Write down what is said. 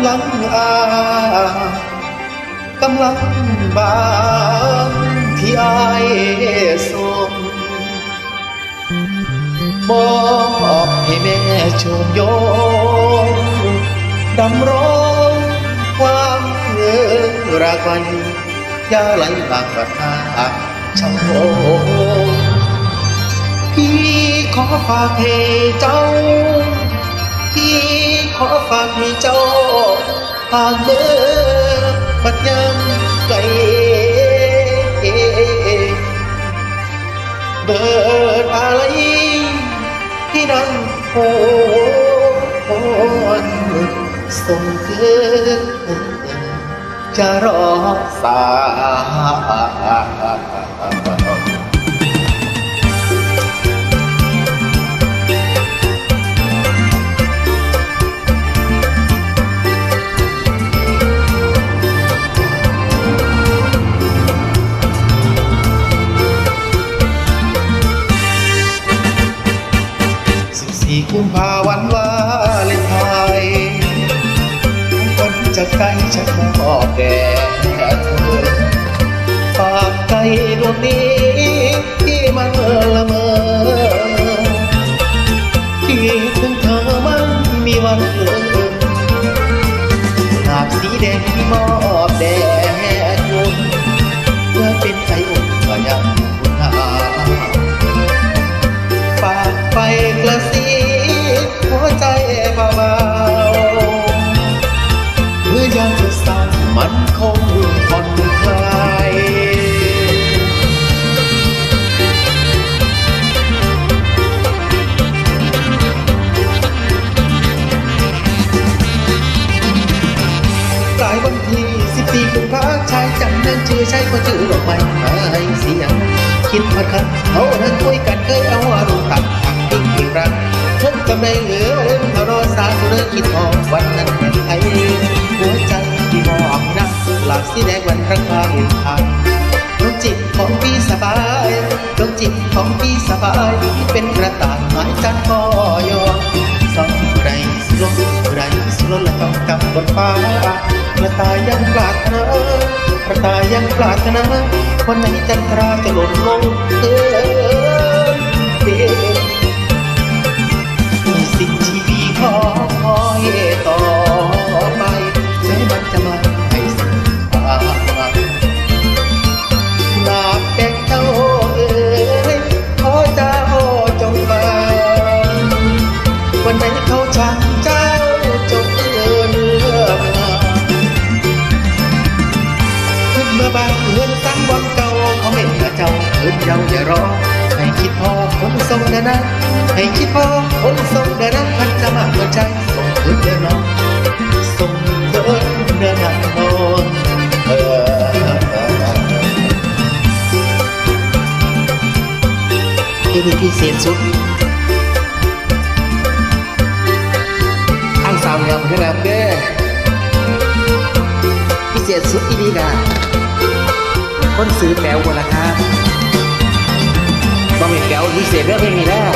ำลังกำลังบานที่อายส่งบอกให้แม่ชมโยงดำรงความรักไว้อย่าไหลบางประทาช่างโง่พี่ขอฝากให้เจ้าพี่ขอฝากให้เจ้าห่างเมื่อบัดยามไกลเบิดอะไรที่นั่งโหนส่งคืนจะรอสาย14 กุมภาพันธ์วันวาเลนไทน์คนจะใกล้จะมอบแด่เธอฝากใจดวงนี้ที่มันละเมอที่ถึงเธอมันมีวันเกิดหากสีแดงที่มอบแด่คุณเพื่อเป็นใจอุ่นก็ยังคุณหาฝากไปกระซิบหัวใจเบาๆเมื่อยามจะเศร้ามันคงผ่อนคลายกลายวันที่14 กุมภาพันธ์ชายจังนั้นชื่อใช่ก็ชื่อดอกไม้ให้เสียงคิดพัดคันเขาเดินคุยกันเคยเอาอารมณ์ตัดหักทิ้งที่รักเพิ่งจำได้เหลือเล่นเท่ารอสาสุดเลยคิดออกวันนั้นเป็นไทยหัวใจที่มองนักหลากสีแดงวันรักมาเห็นทางดวงจิตของพี่สบายดวงจิตของพี่สบายเป็นกระต่ายหมายจันทร์ก็ยอมสองไรสุรไรสุรและต้องกำบนฟ้ากระต่ายยังปรารถนากระต่ายยังปรารถนาวันไหนจันทราจะหล่นลงสิ่งที่พี่ขอคอยต่อไปแม้มันจะมาให้สิ่งบางหนักแต่เจ้าขอเจ้าจงฟังวันไหนเขาชักเจ้าจงเอื้อนขึ้นมาบ้างเอื้อนซ้ำวันเก่าเขาไม่มาเจ้าขึ้นเราอย่ารอให้คิดพอคนทรงเดินนะให้คิดพอคนทรงเดินนะพันจะมาเมื่อใจส่งคืนเดินนอนส่งคืนเดินนอนที่มีพิเศษสุดอังสาวเหนือคนนั้นเด้อพิเศษสุดอีดีกาคนซื้อแปลวคนละครับต้องมีแก้วพิเศษเรื่องเพลงนี้แล้ว